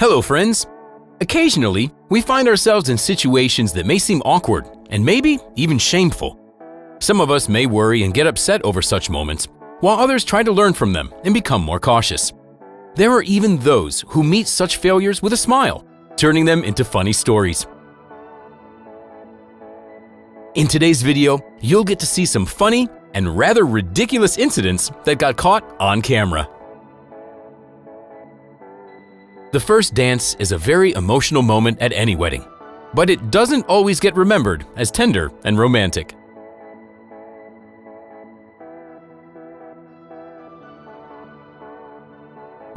Hello, friends! Occasionally, we find ourselves in situations that may seem awkward and maybe even shameful. Some of us may worry and get upset over such moments, while others try to learn from them and become more cautious. There are even those who meet such failures with a smile, turning them into funny stories. In today's video, you'll get to see some funny and rather ridiculous incidents that got caught on camera. The first dance is a very emotional moment at any wedding, but it doesn't always get remembered as tender and romantic.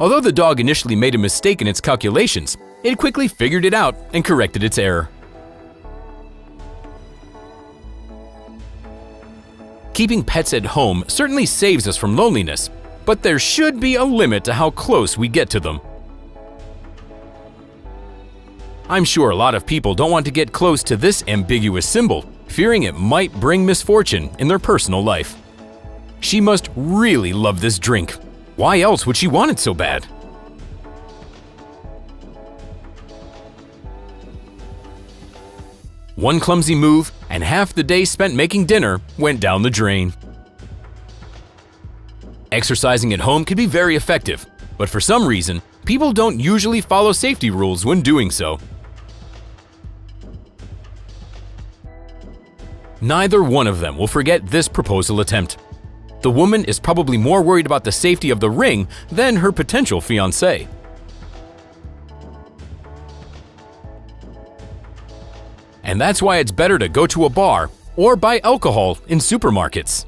Although the dog initially made a mistake in its calculations, it quickly figured it out and corrected its error. Keeping pets at home certainly saves us from loneliness, but there should be a limit to how close we get to them. I'm sure a lot of people don't want to get close to this ambiguous symbol, fearing it might bring misfortune in their personal life. She must really love this drink. Why else would she want it so bad? One clumsy move, and half the day spent making dinner went down the drain. Exercising at home can be very effective, but for some reason, people don't usually follow safety rules when doing so. Neither one of them will forget this proposal attempt. The woman is probably more worried about the safety of the ring than her potential fiancé. And that's why it's better to go to a bar or buy alcohol in supermarkets.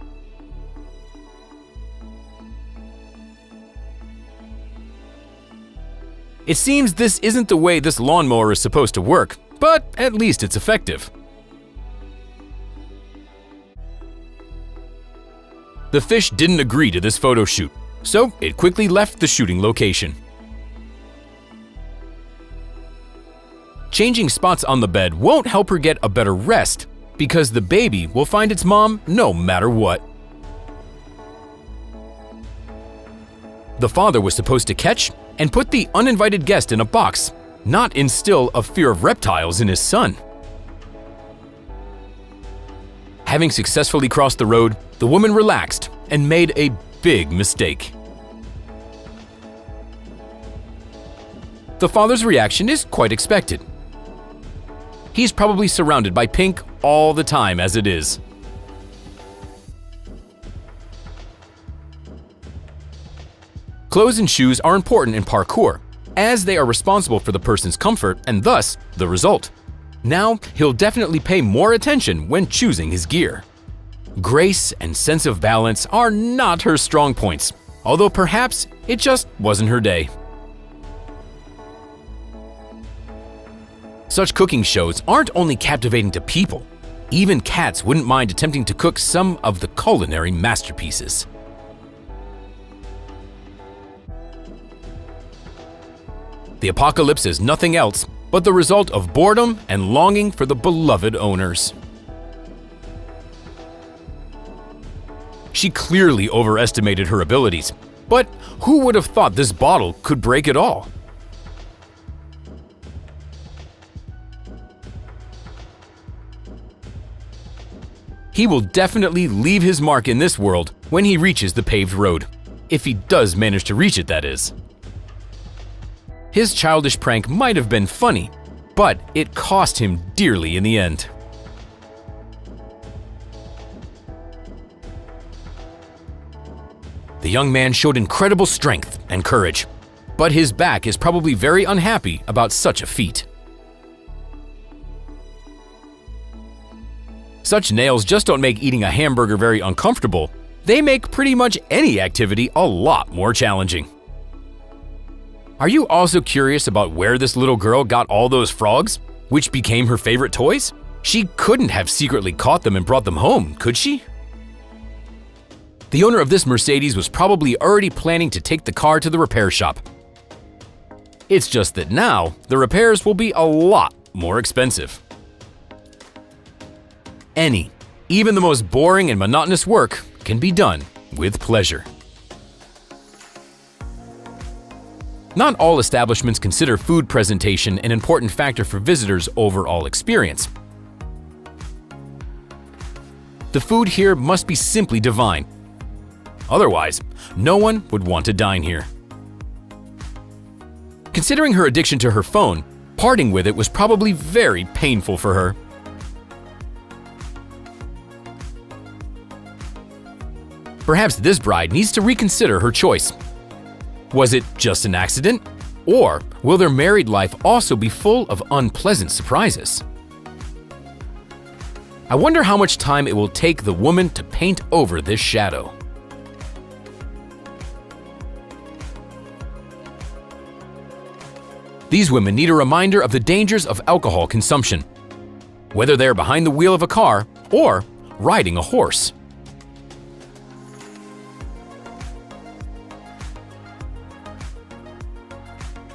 It seems this isn't the way this lawnmower is supposed to work, but at least it's effective. The fish didn't agree to this photo shoot, so it quickly left the shooting location. Changing spots on the bed won't help her get a better rest, because the baby will find its mom no matter what. The father was supposed to catch and put the uninvited guest in a box, not instill a fear of reptiles in his son. Having successfully crossed the road, the woman relaxed and made a big mistake. The father's reaction is quite expected. He's probably surrounded by pink all the time as it is. Clothes and shoes are important in parkour, as they are responsible for the person's comfort and thus the result. Now, he'll definitely pay more attention when choosing his gear. Grace and sense of balance are not her strong points, although perhaps it just wasn't her day. Such cooking shows aren't only captivating to people. Even cats wouldn't mind attempting to cook some of the culinary masterpieces. The apocalypse is nothing else but the result of boredom and longing for the beloved owners. She clearly overestimated her abilities, but who would have thought this bottle could break it all? He will definitely leave his mark in this world when he reaches the paved road. If he does manage to reach it, that is. His childish prank might have been funny, but it cost him dearly in the end. The young man showed incredible strength and courage, but his back is probably very unhappy about such a feat. Such nails just don't make eating a hamburger very uncomfortable, they make pretty much any activity a lot more challenging. Are you also curious about where this little girl got all those frogs, which became her favorite toys? She couldn't have secretly caught them and brought them home, could she? The owner of this Mercedes was probably already planning to take the car to the repair shop. It's just that now, the repairs will be a lot more expensive. Even the most boring and monotonous work can be done with pleasure. Not all establishments consider food presentation an important factor for visitors' overall experience. The food here must be simply divine. Otherwise, no one would want to dine here. Considering her addiction to her phone, parting with it was probably very painful for her. Perhaps this bride needs to reconsider her choice. Was it just an accident? Or will their married life also be full of unpleasant surprises? I wonder how much time it will take the woman to paint over this shadow. These women need a reminder of the dangers of alcohol consumption, whether they're behind the wheel of a car or riding a horse.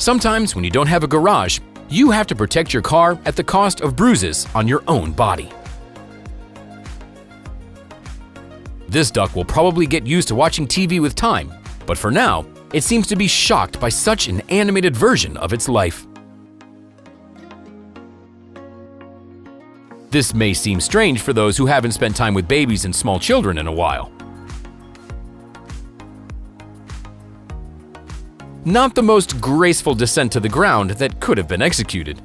Sometimes when you don't have a garage, you have to protect your car at the cost of bruises on your own body. This duck will probably get used to watching TV with time, but for now, it seems to be shocked by such an animated version of its life. This may seem strange for those who haven't spent time with babies and small children in a while. Not the most graceful descent to the ground that could have been executed.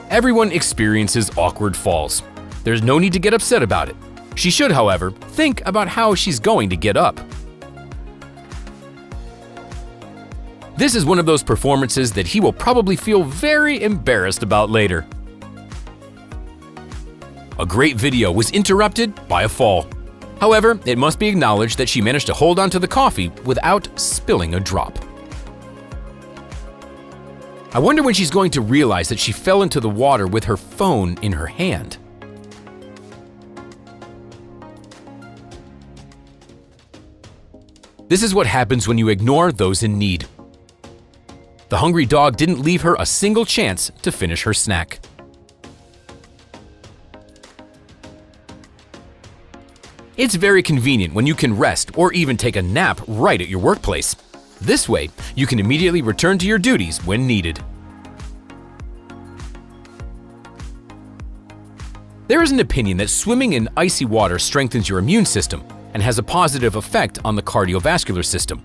Everyone experiences awkward falls. There's no need to get upset about it. She should, however, think about how she's going to get up. This is one of those performances that he will probably feel very embarrassed about later. A great video was interrupted by a fall. However, it must be acknowledged that she managed to hold onto the coffee without spilling a drop. I wonder when she's going to realize that she fell into the water with her phone in her hand. This is what happens when you ignore those in need. The hungry dog didn't leave her a single chance to finish her snack. It's very convenient when you can rest or even take a nap right at your workplace. This way, you can immediately return to your duties when needed. There is an opinion that swimming in icy water strengthens your immune system and has a positive effect on the cardiovascular system.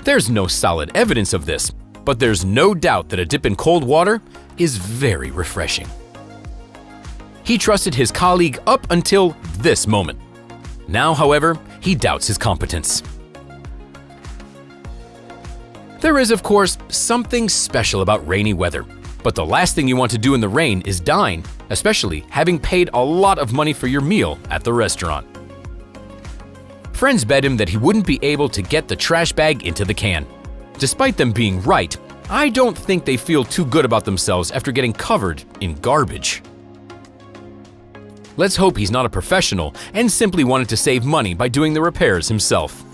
There's no solid evidence of this, but there's no doubt that a dip in cold water is very refreshing. He trusted his colleague up until this moment. Now, however, he doubts his competence. There is, of course, something special about rainy weather, but the last thing you want to do in the rain is dine, especially having paid a lot of money for your meal at the restaurant. Friends bet him that he wouldn't be able to get the trash bag into the can. Despite them being right, I don't think they feel too good about themselves after getting covered in garbage. Let's hope he's not a professional and simply wanted to save money by doing the repairs himself.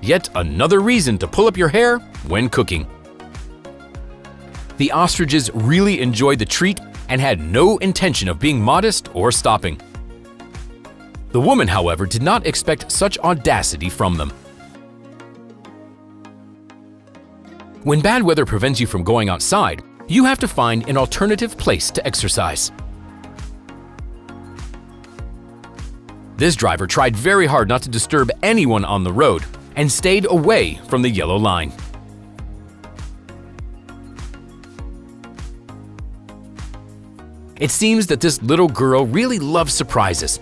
Yet another reason to pull up your hair when cooking. The ostriches really enjoyed the treat and had no intention of being modest or stopping. The woman, however, did not expect such audacity from them. When bad weather prevents you from going outside, you have to find an alternative place to exercise. This driver tried very hard not to disturb anyone on the road and stayed away from the yellow line. It seems that this little girl really loves surprises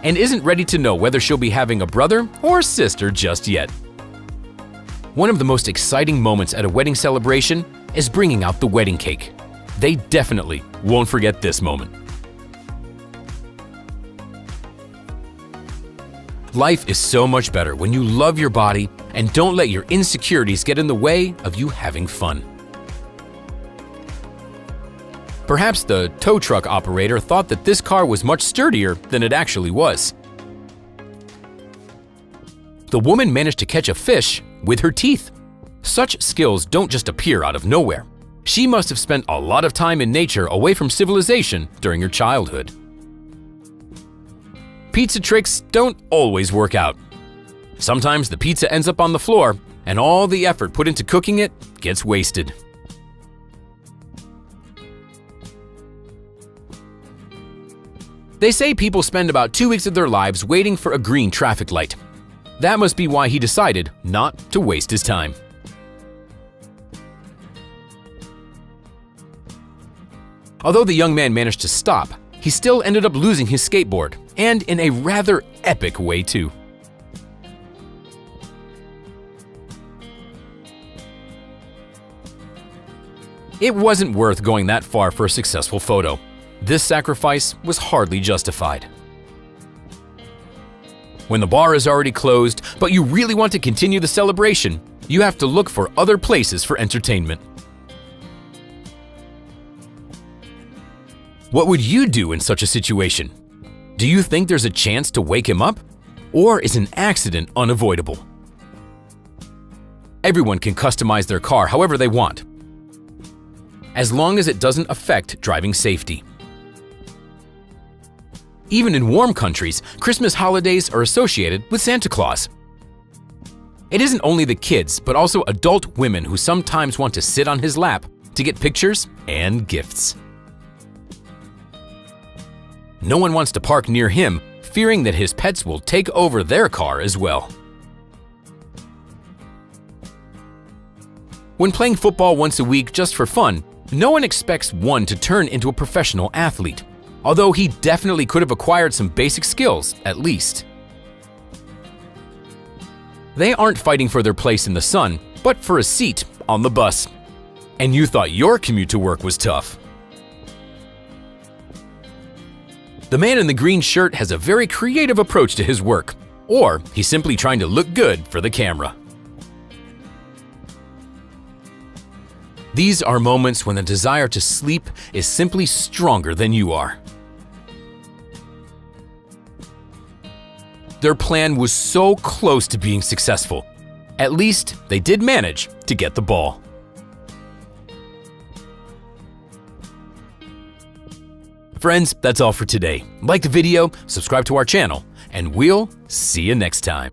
and isn't ready to know whether she'll be having a brother or sister just yet. One of the most exciting moments at a wedding celebration is bringing out the wedding cake. They definitely won't forget this moment. Life is so much better when you love your body and don't let your insecurities get in the way of you having fun. Perhaps the tow truck operator thought that this car was much sturdier than it actually was. The woman managed to catch a fish with her teeth. Such skills don't just appear out of nowhere. She must have spent a lot of time in nature away from civilization during her childhood. Pizza tricks don't always work out. Sometimes the pizza ends up on the floor, and all the effort put into cooking it gets wasted. They say people spend about 2 weeks of their lives waiting for a green traffic light. That must be why he decided not to waste his time. Although the young man managed to stop, he still ended up losing his skateboard, and in a rather epic way too. It wasn't worth going that far for a successful photo. This sacrifice was hardly justified. When the bar is already closed, but you really want to continue the celebration, you have to look for other places for entertainment. What would you do in such a situation? Do you think there's a chance to wake him up? Or is an accident unavoidable? Everyone can customize their car however they want, as long as it doesn't affect driving safety. Even in warm countries, Christmas holidays are associated with Santa Claus. It isn't only the kids, but also adult women who sometimes want to sit on his lap to get pictures and gifts. No one wants to park near him, fearing that his pets will take over their car as well. When playing football once a week just for fun, no one expects one to turn into a professional athlete, although he definitely could have acquired some basic skills at least. They aren't fighting for their place in the sun, but for a seat on the bus. And you thought your commute to work was tough. The man in the green shirt has a very creative approach to his work, or he's simply trying to look good for the camera. These are moments when the desire to sleep is simply stronger than you are. Their plan was so close to being successful. At least they did manage to get the ball. Friends, that's all for today. Like the video, subscribe to our channel, and we'll see you next time.